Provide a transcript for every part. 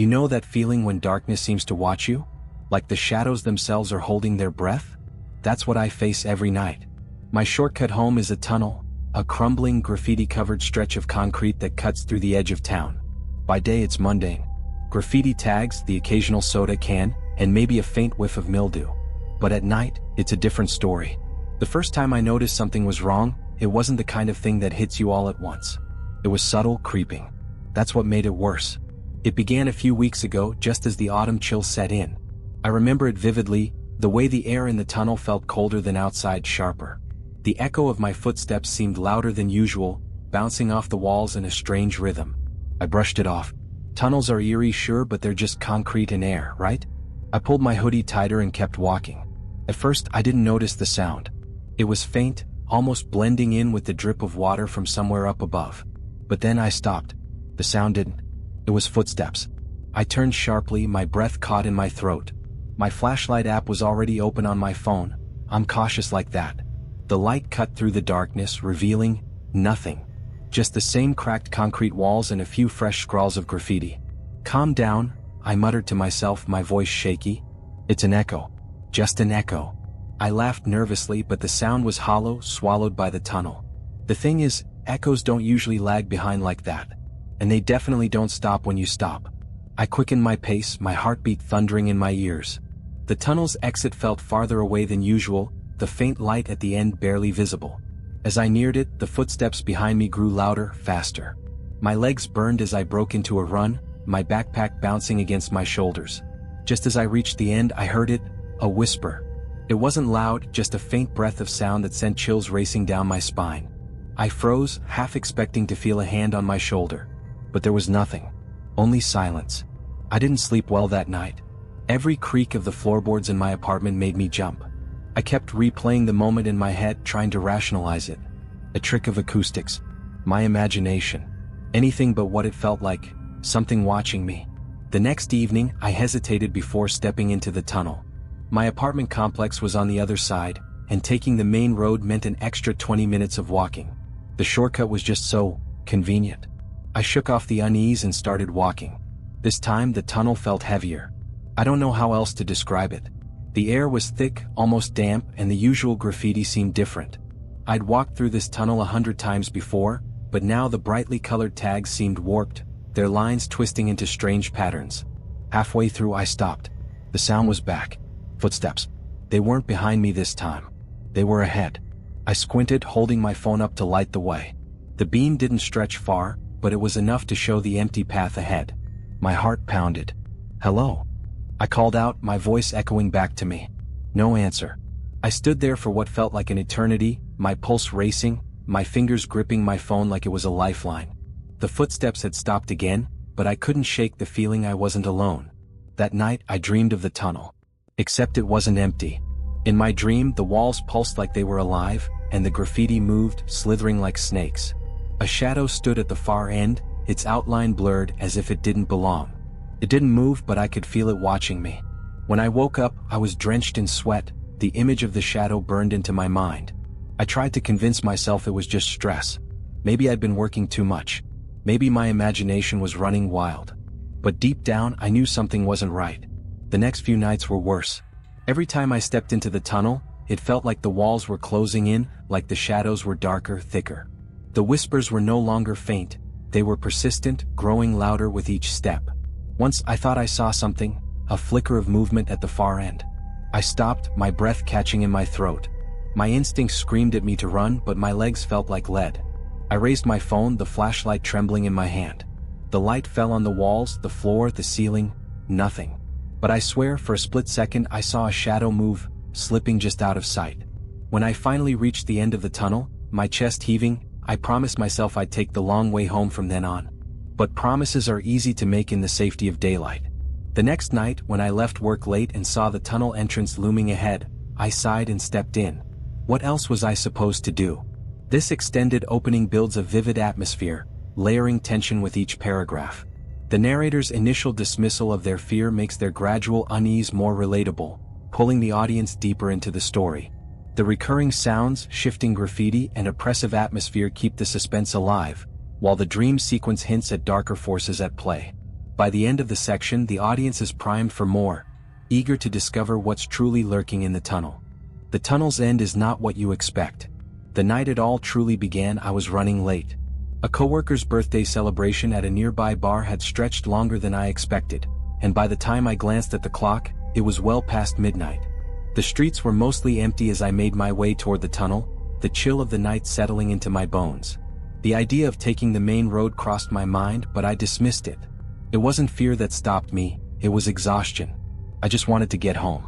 You know that feeling when darkness seems to watch you? Like the shadows themselves are holding their breath? That's what I face every night. My shortcut home is a tunnel, a crumbling, graffiti-covered stretch of concrete that cuts through the edge of town. By day it's mundane. Graffiti tags, the occasional soda can, and maybe a faint whiff of mildew. But at night, it's a different story. The first time I noticed something was wrong, it wasn't the kind of thing that hits you all at once. It was subtle, creeping. That's what made it worse. It began a few weeks ago, just as the autumn chill set in. I remember it vividly, the way the air in the tunnel felt colder than outside, sharper. The echo of my footsteps seemed louder than usual, bouncing off the walls in a strange rhythm. I brushed it off. Tunnels are eerie, sure, but they're just concrete and air, right? I pulled my hoodie tighter and kept walking. At first, I didn't notice the sound. It was faint, almost blending in with the drip of water from somewhere up above. But then I stopped. The sound didn't. It was footsteps. I turned sharply, my breath caught in my throat. My flashlight app was already open on my phone. I'm cautious like that. The light cut through the darkness, revealing nothing. Just the same cracked concrete walls and a few fresh scrawls of graffiti. Calm down, I muttered to myself, my voice shaky. It's an echo. Just an echo. I laughed nervously, but the sound was hollow, swallowed by the tunnel. The thing is, echoes don't usually lag behind like that. And they definitely don't stop when you stop. I quickened my pace, my heartbeat thundering in my ears. The tunnel's exit felt farther away than usual, the faint light at the end barely visible. As I neared it, the footsteps behind me grew louder, faster. My legs burned as I broke into a run, my backpack bouncing against my shoulders. Just as I reached the end, I heard it, a whisper. It wasn't loud, just a faint breath of sound that sent chills racing down my spine. I froze, half expecting to feel a hand on my shoulder. But there was nothing. Only silence. I didn't sleep well that night. Every creak of the floorboards in my apartment made me jump. I kept replaying the moment in my head, trying to rationalize it. A trick of acoustics. My imagination. Anything but what it felt like, something watching me. The next evening, I hesitated before stepping into the tunnel. My apartment complex was on the other side, and taking the main road meant an extra 20 minutes of walking. The shortcut was just so convenient. I shook off the unease and started walking. This time the tunnel felt heavier. I don't know how else to describe it. The air was thick, almost damp, and the usual graffiti seemed different. I'd walked through this tunnel 100 times before, but now the brightly colored tags seemed warped, their lines twisting into strange patterns. Halfway through I stopped. The sound was back. Footsteps. They weren't behind me this time. They were ahead. I squinted, holding my phone up to light the way. The beam didn't stretch far, but it was enough to show the empty path ahead. My heart pounded. Hello? I called out, my voice echoing back to me. No answer. I stood there for what felt like an eternity, my pulse racing, my fingers gripping my phone like it was a lifeline. The footsteps had stopped again, but I couldn't shake the feeling I wasn't alone. That night I dreamed of the tunnel. Except it wasn't empty. In my dream, the walls pulsed like they were alive, and the graffiti moved, slithering like snakes. A shadow stood at the far end, its outline blurred as if it didn't belong. It didn't move, but I could feel it watching me. When I woke up, I was drenched in sweat, the image of the shadow burned into my mind. I tried to convince myself it was just stress. Maybe I'd been working too much. Maybe my imagination was running wild. But deep down, I knew something wasn't right. The next few nights were worse. Every time I stepped into the tunnel, it felt like the walls were closing in, like the shadows were darker, thicker. The whispers were no longer faint. They were persistent, growing louder with each step. Once I thought I saw something, a flicker of movement at the far end. I stopped, my breath catching in my throat. My instincts screamed at me to run, but my legs felt like lead. I raised my phone, the flashlight trembling in my hand. The light fell on the walls, the floor, the ceiling, nothing. But I swear, for a split second I saw a shadow move, slipping just out of sight. When I finally reached the end of the tunnel, my chest heaving, I promised myself I'd take the long way home from then on. But promises are easy to make in the safety of daylight. The next night, when I left work late and saw the tunnel entrance looming ahead, I sighed and stepped in. What else was I supposed to do? This extended opening builds a vivid atmosphere, layering tension with each paragraph. The narrator's initial dismissal of their fear makes their gradual unease more relatable, pulling the audience deeper into the story. The recurring sounds, shifting graffiti, and oppressive atmosphere keep the suspense alive, while the dream sequence hints at darker forces at play. By the end of the section, the audience is primed for more, eager to discover what's truly lurking in the tunnel. The tunnel's end is not what you expect. The night it all truly began, I was running late. A coworker's birthday celebration at a nearby bar had stretched longer than I expected, and by the time I glanced at the clock, it was well past midnight. The streets were mostly empty as I made my way toward the tunnel, the chill of the night settling into my bones. The idea of taking the main road crossed my mind, but I dismissed it. It wasn't fear that stopped me, it was exhaustion. I just wanted to get home.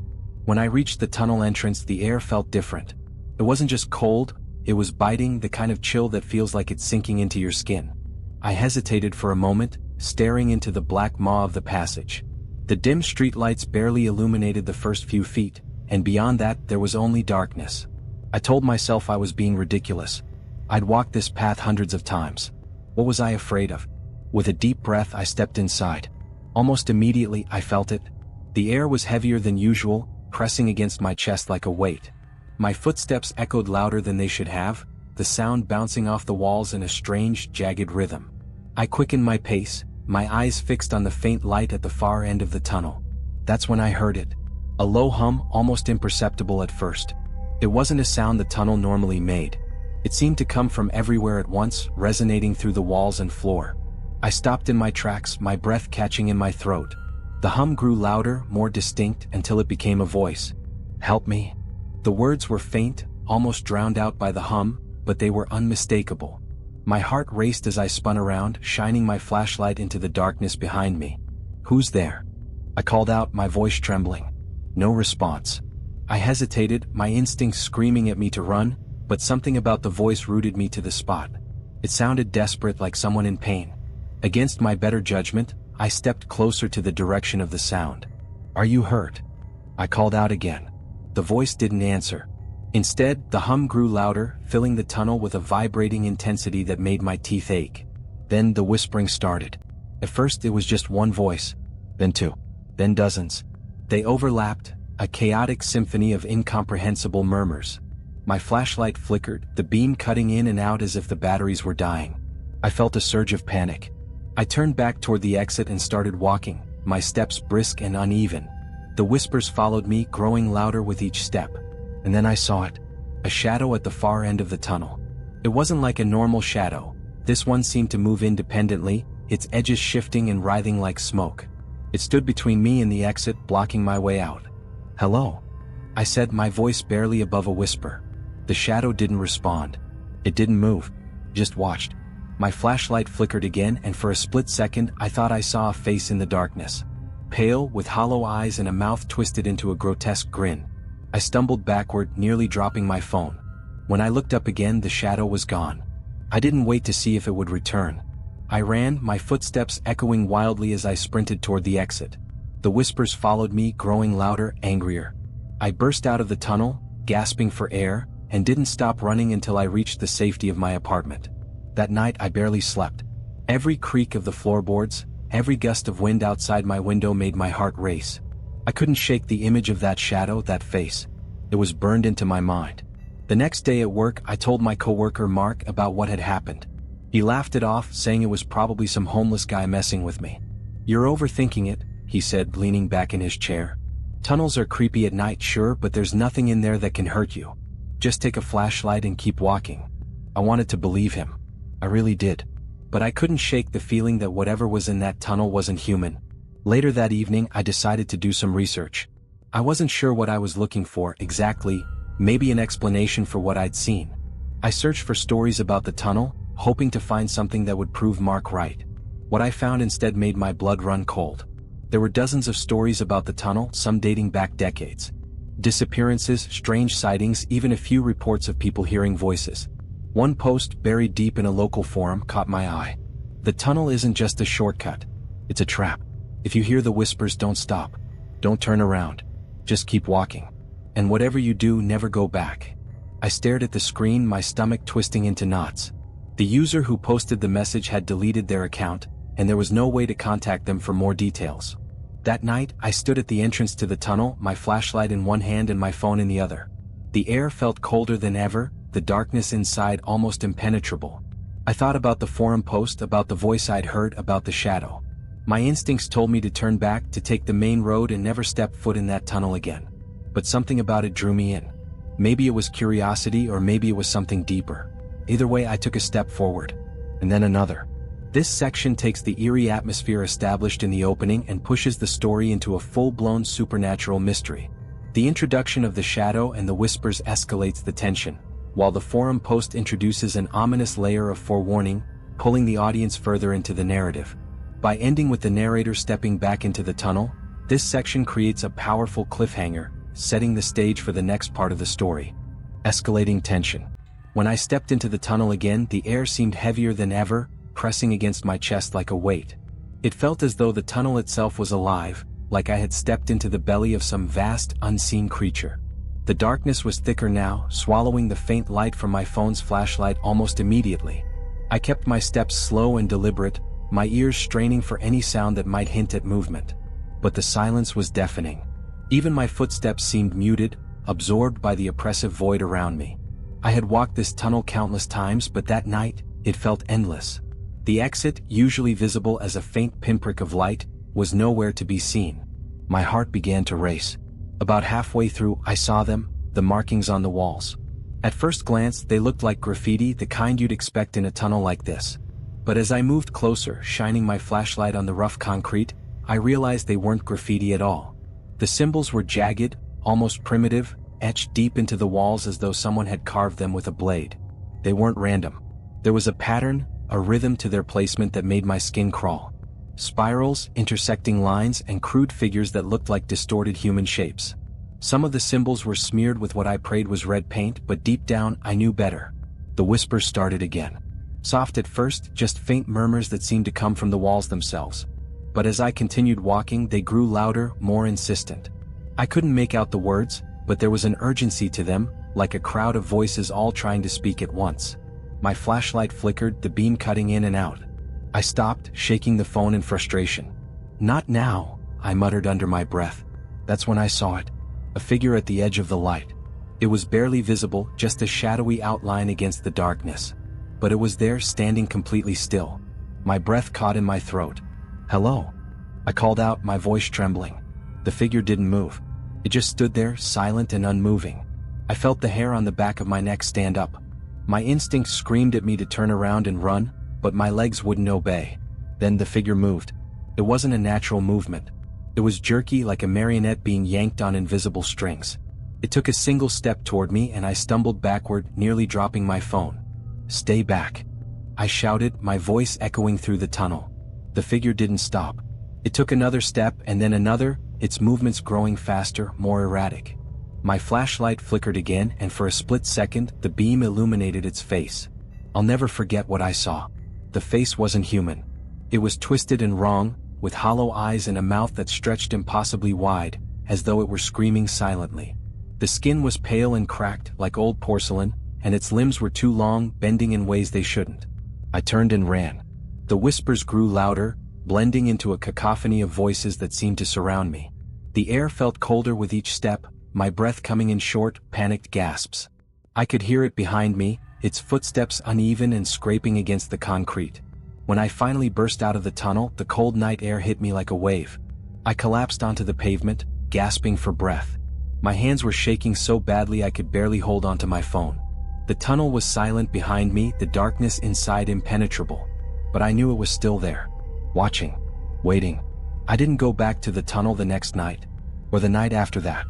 When I reached the tunnel entrance, the air felt different. It wasn't just cold, it was biting, the kind of chill that feels like it's sinking into your skin. I hesitated for a moment, staring into the black maw of the passage. The dim streetlights barely illuminated the first few feet, and beyond that there was only darkness. I told myself I was being ridiculous. I'd walked this path hundreds of times. What was I afraid of? With a deep breath, I stepped inside. Almost immediately, I felt it. The air was heavier than usual, pressing against my chest like a weight. My footsteps echoed louder than they should have, the sound bouncing off the walls in a strange, jagged rhythm. I quickened my pace, my eyes fixed on the faint light at the far end of the tunnel. That's when I heard it. A low hum, almost imperceptible at first. It wasn't a sound the tunnel normally made. It seemed to come from everywhere at once, resonating through the walls and floor. I stopped in my tracks, my breath catching in my throat. The hum grew louder, more distinct, until it became a voice. "Help me." The words were faint, almost drowned out by the hum, but they were unmistakable. My heart raced as I spun around, shining my flashlight into the darkness behind me. "Who's there?" I called out, my voice trembling. No response. I hesitated, my instincts screaming at me to run, but something about the voice rooted me to the spot. It sounded desperate, like someone in pain. Against my better judgment, I stepped closer to the direction of the sound. "Are you hurt?" I called out again. The voice didn't answer. Instead, the hum grew louder, filling the tunnel with a vibrating intensity that made my teeth ache. Then the whispering started. At first it was just one voice, then two, then dozens. They overlapped, a chaotic symphony of incomprehensible murmurs. My flashlight flickered, the beam cutting in and out as if the batteries were dying. I felt a surge of panic. I turned back toward the exit and started walking, my steps brisk and uneven. The whispers followed me, growing louder with each step. And then I saw it. A shadow at the far end of the tunnel. It wasn't like a normal shadow. This one seemed to move independently, its edges shifting and writhing like smoke. It stood between me and the exit, blocking my way out. "Hello?" I said, my voice barely above a whisper. The shadow didn't respond. It didn't move. Just watched. My flashlight flickered again, and for a split second I thought I saw a face in the darkness. Pale, with hollow eyes and a mouth twisted into a grotesque grin. I stumbled backward, nearly dropping my phone. When I looked up again, the shadow was gone. I didn't wait to see if it would return. I ran, my footsteps echoing wildly as I sprinted toward the exit. The whispers followed me, growing louder, angrier. I burst out of the tunnel, gasping for air, and didn't stop running until I reached the safety of my apartment. That night I barely slept. Every creak of the floorboards, every gust of wind outside my window made my heart race. I couldn't shake the image of that shadow, that face. It was burned into my mind. The next day at work, I told my coworker Mark about what had happened. He laughed it off, saying it was probably some homeless guy messing with me. "You're overthinking it," he said, leaning back in his chair. "Tunnels are creepy at night, sure, but there's nothing in there that can hurt you. Just take a flashlight and keep walking." I wanted to believe him. I really did. But I couldn't shake the feeling that whatever was in that tunnel wasn't human. Later that evening, I decided to do some research. I wasn't sure what I was looking for exactly, maybe an explanation for what I'd seen. I searched for stories about the tunnel, hoping to find something that would prove Mark right. What I found instead made my blood run cold. There were dozens of stories about the tunnel, some dating back decades. Disappearances, strange sightings, even a few reports of people hearing voices. One post, buried deep in a local forum, caught my eye. "The tunnel isn't just a shortcut. It's a trap. If you hear the whispers, don't stop. Don't turn around. Just keep walking. And whatever you do, never go back." I stared at the screen, my stomach twisting into knots. The user who posted the message had deleted their account, and there was no way to contact them for more details. That night, I stood at the entrance to the tunnel, my flashlight in one hand and my phone in the other. The air felt colder than ever, the darkness inside almost impenetrable. I thought about the forum post, about the voice I'd heard, about the shadow. My instincts told me to turn back, to take the main road and never step foot in that tunnel again. But something about it drew me in. Maybe it was curiosity, or maybe it was something deeper. Either way, I took a step forward. And then another. This section takes the eerie atmosphere established in the opening and pushes the story into a full-blown supernatural mystery. The introduction of the shadow and the whispers escalates the tension, while the forum post introduces an ominous layer of forewarning, pulling the audience further into the narrative. By ending with the narrator stepping back into the tunnel, this section creates a powerful cliffhanger, setting the stage for the next part of the story. Escalating tension. When I stepped into the tunnel again, the air seemed heavier than ever, pressing against my chest like a weight. It felt as though the tunnel itself was alive, like I had stepped into the belly of some vast, unseen creature. The darkness was thicker now, swallowing the faint light from my phone's flashlight almost immediately. I kept my steps slow and deliberate, my ears straining for any sound that might hint at movement. But the silence was deafening. Even my footsteps seemed muted, absorbed by the oppressive void around me. I had walked this tunnel countless times, but that night, it felt endless. The exit, usually visible as a faint pinprick of light, was nowhere to be seen. My heart began to race. About halfway through, I saw them, the markings on the walls. At first glance, they looked like graffiti, the kind you'd expect in a tunnel like this. But as I moved closer, shining my flashlight on the rough concrete, I realized they weren't graffiti at all. The symbols were jagged, almost primitive, etched deep into the walls as though someone had carved them with a blade. They weren't random. There was a pattern, a rhythm to their placement that made my skin crawl. Spirals, intersecting lines, and crude figures that looked like distorted human shapes. Some of the symbols were smeared with what I prayed was red paint, but deep down, I knew better. The whispers started again. Soft at first, just faint murmurs that seemed to come from the walls themselves. But as I continued walking, they grew louder, more insistent. I couldn't make out the words, but there was an urgency to them, like a crowd of voices all trying to speak at once. My flashlight flickered, the beam cutting in and out. I stopped, shaking the phone in frustration. "Not now," I muttered under my breath. That's when I saw it. A figure at the edge of the light. It was barely visible, just a shadowy outline against the darkness. But it was there, standing completely still. My breath caught in my throat. "Hello?" I called out, my voice trembling. The figure didn't move. It just stood there, silent and unmoving. I felt the hair on the back of my neck stand up. My instincts screamed at me to turn around and run, but my legs wouldn't obey. Then the figure moved. It wasn't a natural movement. It was jerky, like a marionette being yanked on invisible strings. It took a single step toward me and I stumbled backward, nearly dropping my phone. "Stay back," I shouted, my voice echoing through the tunnel. The figure didn't stop. It took another step and then another, its movements growing faster, more erratic. My flashlight flickered again, and for a split second, the beam illuminated its face. I'll never forget what I saw. The face wasn't human. It was twisted and wrong, with hollow eyes and a mouth that stretched impossibly wide, as though it were screaming silently. The skin was pale and cracked, like old porcelain, and its limbs were too long, bending in ways they shouldn't. I turned and ran. The whispers grew louder, blending into a cacophony of voices that seemed to surround me. The air felt colder with each step, my breath coming in short, panicked gasps. I could hear it behind me, its footsteps uneven and scraping against the concrete. When I finally burst out of the tunnel, the cold night air hit me like a wave. I collapsed onto the pavement, gasping for breath. My hands were shaking so badly I could barely hold onto my phone. The tunnel was silent behind me, the darkness inside impenetrable. But I knew it was still there. Watching. Waiting. I didn't go back to the tunnel the next night. Or the night after that.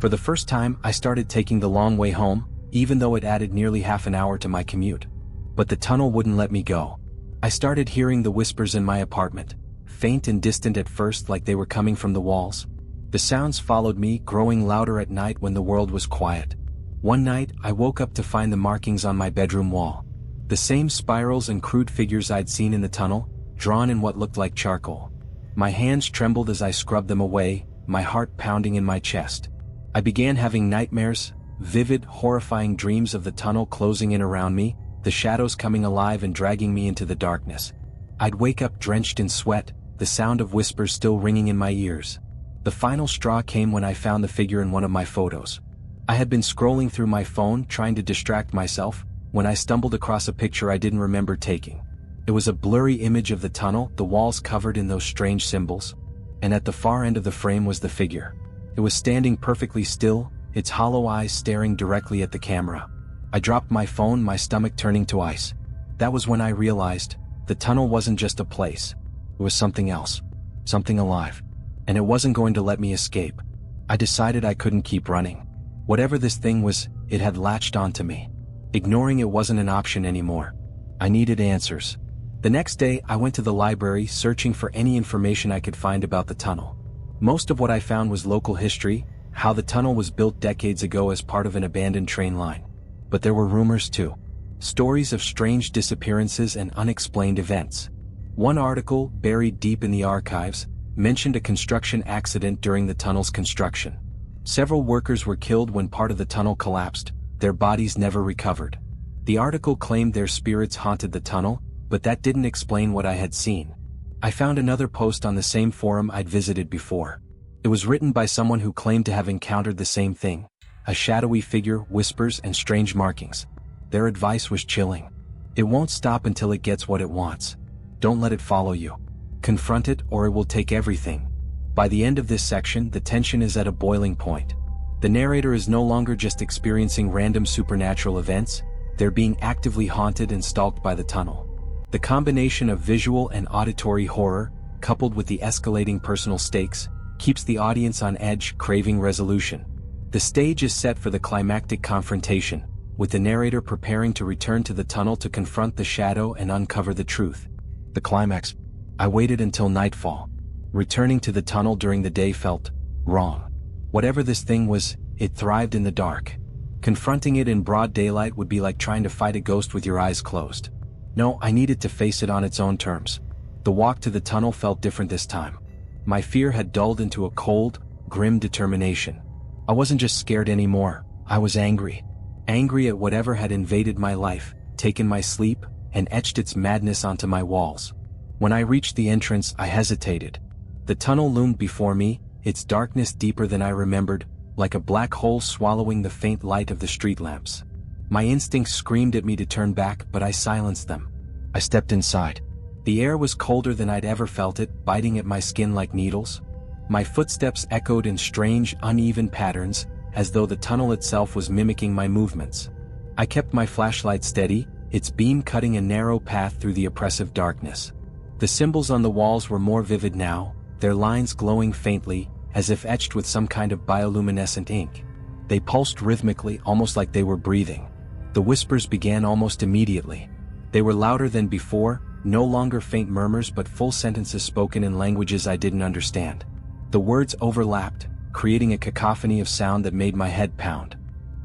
For the first time, I started taking the long way home, even though it added nearly half an hour to my commute. But the tunnel wouldn't let me go. I started hearing the whispers in my apartment, faint and distant at first, like they were coming from the walls. The sounds followed me, growing louder at night when the world was quiet. One night, I woke up to find the markings on my bedroom wall. The same spirals and crude figures I'd seen in the tunnel, drawn in what looked like charcoal. My hands trembled as I scrubbed them away, my heart pounding in my chest. I began having nightmares, vivid, horrifying dreams of the tunnel closing in around me, the shadows coming alive and dragging me into the darkness. I'd wake up drenched in sweat, the sound of whispers still ringing in my ears. The final straw came when I found the figure in one of my photos. I had been scrolling through my phone, trying to distract myself, when I stumbled across a picture I didn't remember taking. It was a blurry image of the tunnel, the walls covered in those strange symbols. And at the far end of the frame was the figure. It was standing perfectly still, its hollow eyes staring directly at the camera. I dropped my phone, my stomach turning to ice. That was when I realized, the tunnel wasn't just a place. It was something else. Something alive. And it wasn't going to let me escape. I decided I couldn't keep running. Whatever this thing was, it had latched onto me. Ignoring it wasn't an option anymore. I needed answers. The next day, I went to the library searching for any information I could find about the tunnel. Most of what I found was local history, how the tunnel was built decades ago as part of an abandoned train line. But there were rumors too. Stories of strange disappearances and unexplained events. One article, buried deep in the archives, mentioned a construction accident during the tunnel's construction. Several workers were killed when part of the tunnel collapsed, their bodies never recovered. The article claimed their spirits haunted the tunnel, but that didn't explain what I had seen. I found another post on the same forum I'd visited before. It was written by someone who claimed to have encountered the same thing. A shadowy figure, whispers, and strange markings. Their advice was chilling. It won't stop until it gets what it wants. Don't let it follow you. Confront it or it will take everything. By the end of this section, the tension is at a boiling point. The narrator is no longer just experiencing random supernatural events, they're being actively haunted and stalked by the tunnel. The combination of visual and auditory horror, coupled with the escalating personal stakes, keeps the audience on edge, craving resolution. The stage is set for the climactic confrontation, with the narrator preparing to return to the tunnel to confront the shadow and uncover the truth. The climax. I waited until nightfall. Returning to the tunnel during the day felt wrong. Whatever this thing was, it thrived in the dark. Confronting it in broad daylight would be like trying to fight a ghost with your eyes closed. No, I needed to face it on its own terms. The walk to the tunnel felt different this time. My fear had dulled into a cold, grim determination. I wasn't just scared anymore, I was angry. Angry at whatever had invaded my life, taken my sleep, and etched its madness onto my walls. When I reached the entrance, I hesitated. The tunnel loomed before me, its darkness deeper than I remembered, like a black hole swallowing the faint light of the street lamps. My instincts screamed at me to turn back, but I silenced them. I stepped inside. The air was colder than I'd ever felt it, biting at my skin like needles. My footsteps echoed in strange, uneven patterns, as though the tunnel itself was mimicking my movements. I kept my flashlight steady, its beam cutting a narrow path through the oppressive darkness. The symbols on the walls were more vivid now, their lines glowing faintly, as if etched with some kind of bioluminescent ink. They pulsed rhythmically, almost like they were breathing. The whispers began almost immediately. They were louder than before, no longer faint murmurs but full sentences spoken in languages I didn't understand. The words overlapped, creating a cacophony of sound that made my head pound.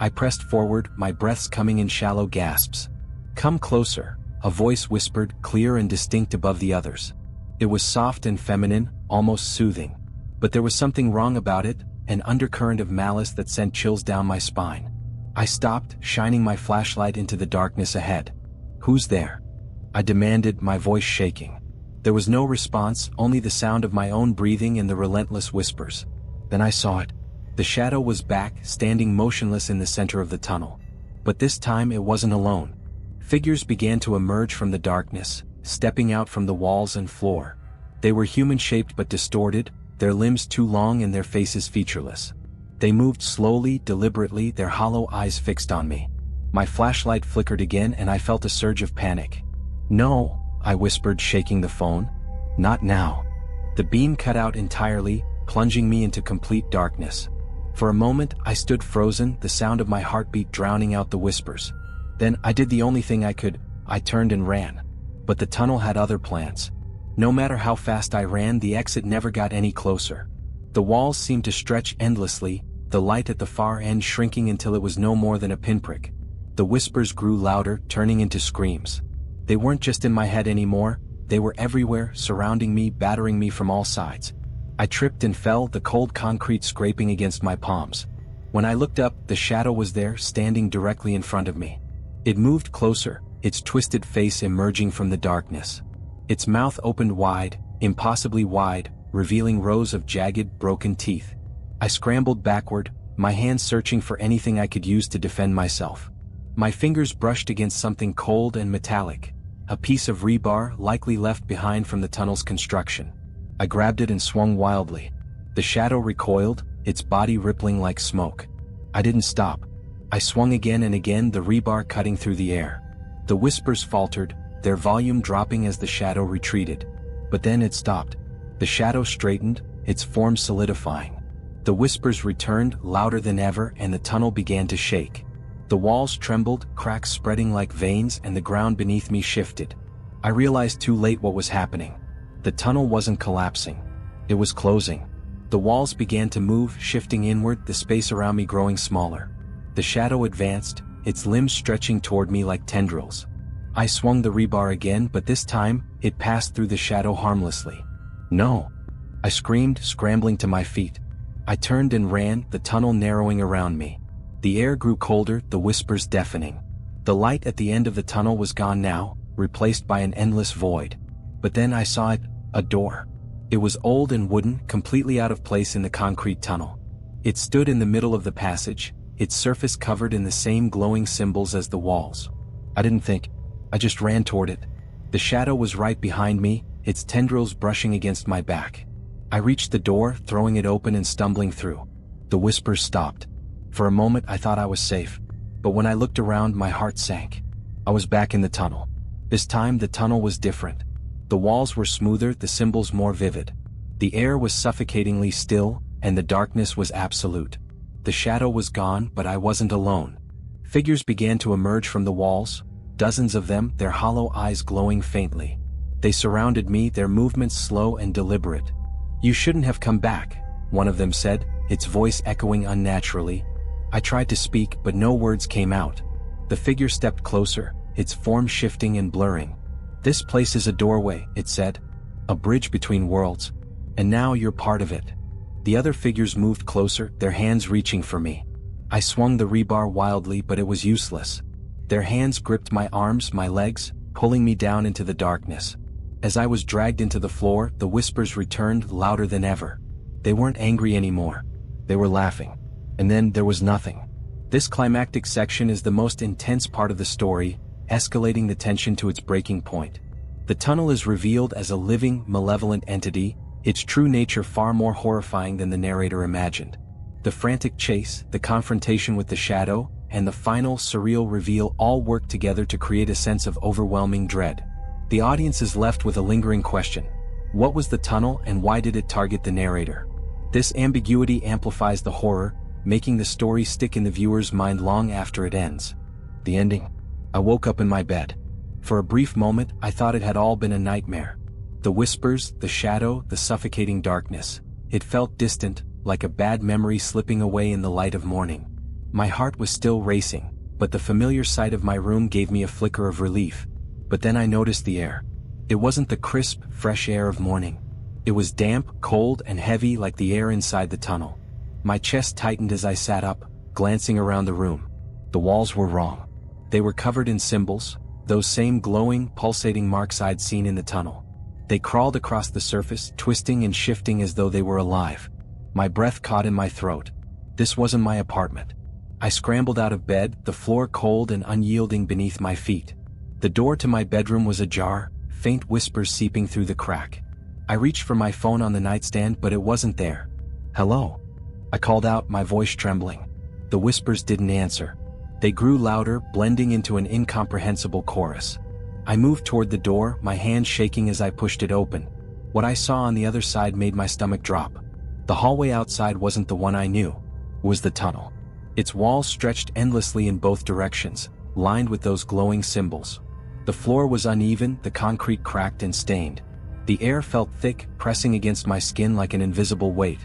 I pressed forward, my breaths coming in shallow gasps. "Come closer," a voice whispered, clear and distinct above the others. It was soft and feminine, almost soothing. But there was something wrong about it, an undercurrent of malice that sent chills down my spine. I stopped, shining my flashlight into the darkness ahead. "Who's there?" I demanded, my voice shaking. There was no response, only the sound of my own breathing and the relentless whispers. Then I saw it. The shadow was back, standing motionless in the center of the tunnel. But this time it wasn't alone. Figures began to emerge from the darkness, stepping out from the walls and floor. They were human-shaped but distorted, their limbs too long and their faces featureless. They moved slowly, deliberately, their hollow eyes fixed on me. My flashlight flickered again and I felt a surge of panic. "No," I whispered, shaking the phone. "Not now." The beam cut out entirely, plunging me into complete darkness. For a moment, I stood frozen, the sound of my heartbeat drowning out the whispers. Then, I did the only thing I could. I turned and ran. But the tunnel had other plans. No matter how fast I ran, the exit never got any closer. The walls seemed to stretch endlessly, the light at the far end shrinking until it was no more than a pinprick. The whispers grew louder, turning into screams. They weren't just in my head anymore, they were everywhere, surrounding me, battering me from all sides. I tripped and fell, the cold concrete scraping against my palms. When I looked up, the shadow was there, standing directly in front of me. It moved closer, its twisted face emerging from the darkness. Its mouth opened wide, impossibly wide, revealing rows of jagged, broken teeth. I scrambled backward, my hands searching for anything I could use to defend myself. My fingers brushed against something cold and metallic, a piece of rebar likely left behind from the tunnel's construction. I grabbed it and swung wildly. The shadow recoiled, its body rippling like smoke. I didn't stop. I swung again and again, the rebar cutting through the air. The whispers faltered, their volume dropping as the shadow retreated. But then it stopped. The shadow straightened, its form solidifying. The whispers returned, louder than ever, and the tunnel began to shake. The walls trembled, cracks spreading like veins, and the ground beneath me shifted. I realized too late what was happening. The tunnel wasn't collapsing. It was closing. The walls began to move, shifting inward, the space around me growing smaller. The shadow advanced, its limbs stretching toward me like tendrils. I swung the rebar again, but this time, it passed through the shadow harmlessly. No! I screamed, scrambling to my feet. I turned and ran, the tunnel narrowing around me. The air grew colder, the whispers deafening. The light at the end of the tunnel was gone now, replaced by an endless void. But then I saw it, a door. It was old and wooden, completely out of place in the concrete tunnel. It stood in the middle of the passage, its surface covered in the same glowing symbols as the walls. I didn't think. I just ran toward it. The shadow was right behind me, its tendrils brushing against my back. I reached the door, throwing it open and stumbling through. The whispers stopped. For a moment I thought I was safe, but when I looked around my heart sank. I was back in the tunnel. This time the tunnel was different. The walls were smoother, the symbols more vivid. The air was suffocatingly still, and the darkness was absolute. The shadow was gone, but I wasn't alone. Figures began to emerge from the walls, dozens of them, their hollow eyes glowing faintly. They surrounded me, their movements slow and deliberate. "You shouldn't have come back," one of them said, its voice echoing unnaturally. I tried to speak, but no words came out. The figure stepped closer, its form shifting and blurring. "This place is a doorway," it said. "A bridge between worlds. And now you're part of it." The other figures moved closer, their hands reaching for me. I swung the rebar wildly, but it was useless. Their hands gripped my arms, my legs, pulling me down into the darkness. As I was dragged into the floor, the whispers returned, louder than ever. They weren't angry anymore. They were laughing. And then there was nothing. This climactic section is the most intense part of the story, escalating the tension to its breaking point. The tunnel is revealed as a living, malevolent entity, its true nature far more horrifying than the narrator imagined. The frantic chase, the confrontation with the shadow, and the final, surreal reveal all work together to create a sense of overwhelming dread. The audience is left with a lingering question. What was the tunnel, and why did it target the narrator? This ambiguity amplifies the horror, making the story stick in the viewer's mind long after it ends. The ending? I woke up in my bed. For a brief moment, I thought it had all been a nightmare. The whispers, the shadow, the suffocating darkness. It felt distant, like a bad memory slipping away in the light of morning. My heart was still racing, but the familiar sight of my room gave me a flicker of relief. But then I noticed the air. It wasn't the crisp, fresh air of morning. It was damp, cold, and heavy like the air inside the tunnel. My chest tightened as I sat up, glancing around the room. The walls were wrong. They were covered in symbols, those same glowing, pulsating marks I'd seen in the tunnel. They crawled across the surface, twisting and shifting as though they were alive. My breath caught in my throat. This wasn't my apartment. I scrambled out of bed, the floor cold and unyielding beneath my feet. The door to my bedroom was ajar, faint whispers seeping through the crack. I reached for my phone on the nightstand, but it wasn't there. "Hello?" I called out, my voice trembling. The whispers didn't answer. They grew louder, blending into an incomprehensible chorus. I moved toward the door, my hand shaking as I pushed it open. What I saw on the other side made my stomach drop. The hallway outside wasn't the one I knew. It was the tunnel. Its walls stretched endlessly in both directions, lined with those glowing symbols. The floor was uneven, the concrete cracked and stained. The air felt thick, pressing against my skin like an invisible weight.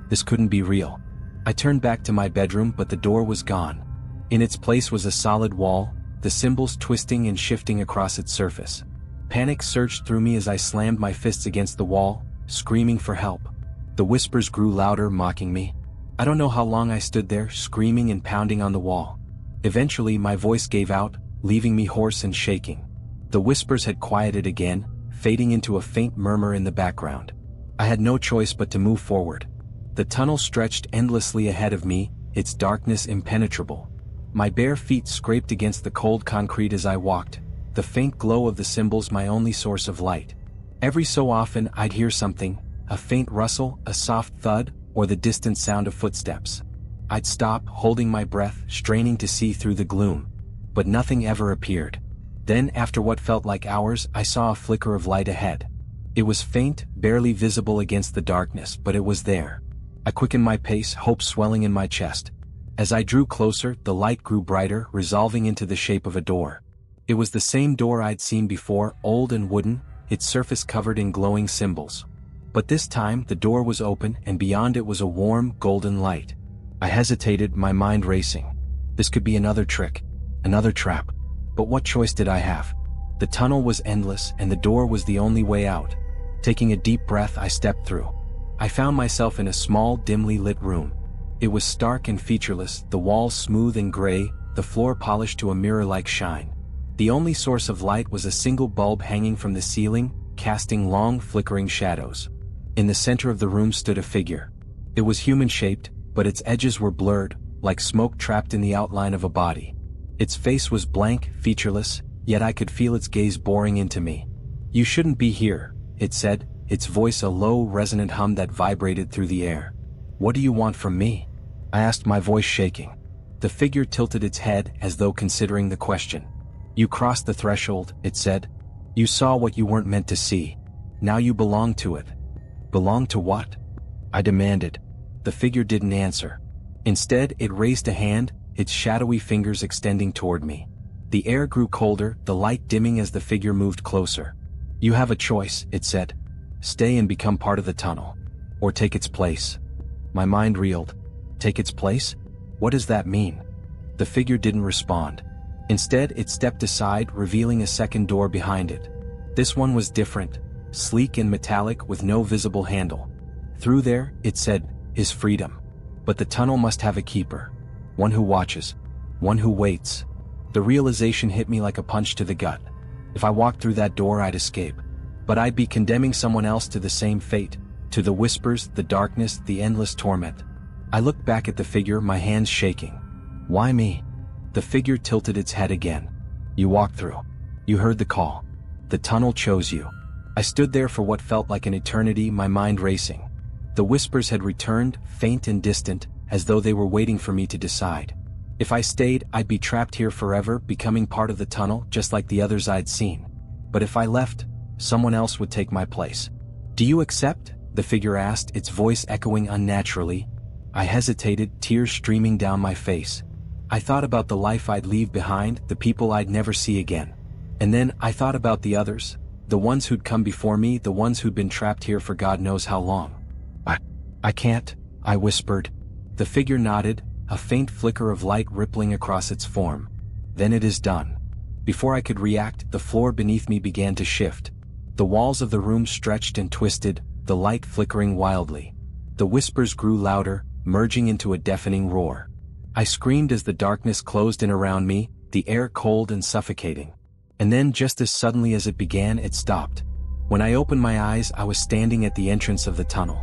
This couldn't be real. I turned back to my bedroom, but the door was gone. In its place was a solid wall, the symbols twisting and shifting across its surface. Panic surged through me as I slammed my fists against the wall, screaming for help. The whispers grew louder, mocking me. I don't know how long I stood there, screaming and pounding on the wall. Eventually, my voice gave out, leaving me hoarse and shaking. The whispers had quieted again, fading into a faint murmur in the background. I had no choice but to move forward. The tunnel stretched endlessly ahead of me, its darkness impenetrable. My bare feet scraped against the cold concrete as I walked, the faint glow of the symbols my only source of light. Every so often I'd hear something, a faint rustle, a soft thud, or the distant sound of footsteps. I'd stop, holding my breath, straining to see through the gloom. But nothing ever appeared. Then, after what felt like hours, I saw a flicker of light ahead. It was faint, barely visible against the darkness, but it was there. I quickened my pace, hope swelling in my chest. As I drew closer, the light grew brighter, resolving into the shape of a door. It was the same door I'd seen before, old and wooden, its surface covered in glowing symbols. But this time, the door was open, and beyond it was a warm, golden light. I hesitated, my mind racing. This could be another trick, another trap. But what choice did I have? The tunnel was endless, and the door was the only way out. Taking a deep breath, I stepped through. I found myself in a small, dimly lit room. It was stark and featureless, the walls smooth and gray, the floor polished to a mirror-like shine. The only source of light was a single bulb hanging from the ceiling, casting long, flickering shadows. In the center of the room stood a figure. It was human-shaped, but its edges were blurred, like smoke trapped in the outline of a body. Its face was blank, featureless, yet I could feel its gaze boring into me. "You shouldn't be here," it said, its voice a low, resonant hum that vibrated through the air. "What do you want from me?" I asked, my voice shaking. The figure tilted its head as though considering the question. "You crossed the threshold," it said. "You saw what you weren't meant to see. Now you belong to it." "Belong to what?" I demanded. The figure didn't answer. Instead, it raised a hand, its shadowy fingers extending toward me. The air grew colder, the light dimming as the figure moved closer. "You have a choice," it said. "Stay and become part of the tunnel. Or take its place." My mind reeled. Take its place? What does that mean? The figure didn't respond. Instead, it stepped aside, revealing a second door behind it. This one was different, sleek and metallic with no visible handle. Through there, it said, is freedom. But the tunnel must have a keeper. One who watches. One who waits. The realization hit me like a punch to the gut. If I walked through that door, I'd escape. But I'd be condemning someone else to the same fate, to the whispers, the darkness, the endless torment. I looked back at the figure, my hands shaking. Why me? The figure tilted its head again. You walked through. You heard the call. The tunnel chose you. I stood there for what felt like an eternity, my mind racing. The whispers had returned, faint and distant, as though they were waiting for me to decide. If I stayed, I'd be trapped here forever, becoming part of the tunnel, just like the others I'd seen. But if I left, someone else would take my place. "Do you accept?" the figure asked, its voice echoing unnaturally. I hesitated, tears streaming down my face. I thought about the life I'd leave behind, the people I'd never see again. And then I thought about the others, the ones who'd come before me, the ones who'd been trapped here for God knows how long. I can't, I whispered. The figure nodded, a faint flicker of light rippling across its form. Then it is done. Before I could react, the floor beneath me began to shift. The walls of the room stretched and twisted, the light flickering wildly. The whispers grew louder, merging into a deafening roar. I screamed as the darkness closed in around me, the air cold and suffocating. And then, just as suddenly as it began, it stopped. When I opened my eyes, I was standing at the entrance of the tunnel.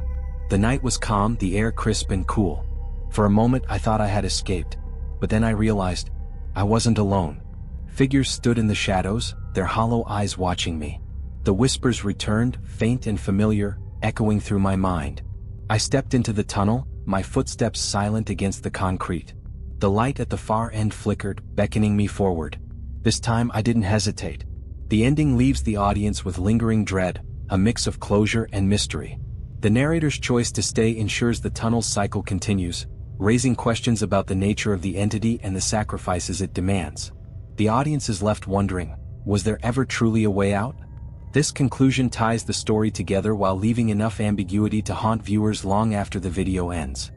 The night was calm, the air crisp and cool. For a moment, I thought I had escaped. But then I realized I wasn't alone. Figures stood in the shadows, their hollow eyes watching me. The whispers returned, faint and familiar, echoing through my mind. I stepped into the tunnel, my footsteps silent against the concrete. The light at the far end flickered, beckoning me forward. This time I didn't hesitate. The ending leaves the audience with lingering dread, a mix of closure and mystery. The narrator's choice to stay ensures the tunnel's cycle continues, raising questions about the nature of the entity and the sacrifices it demands. The audience is left wondering, was there ever truly a way out? This conclusion ties the story together while leaving enough ambiguity to haunt viewers long after the video ends.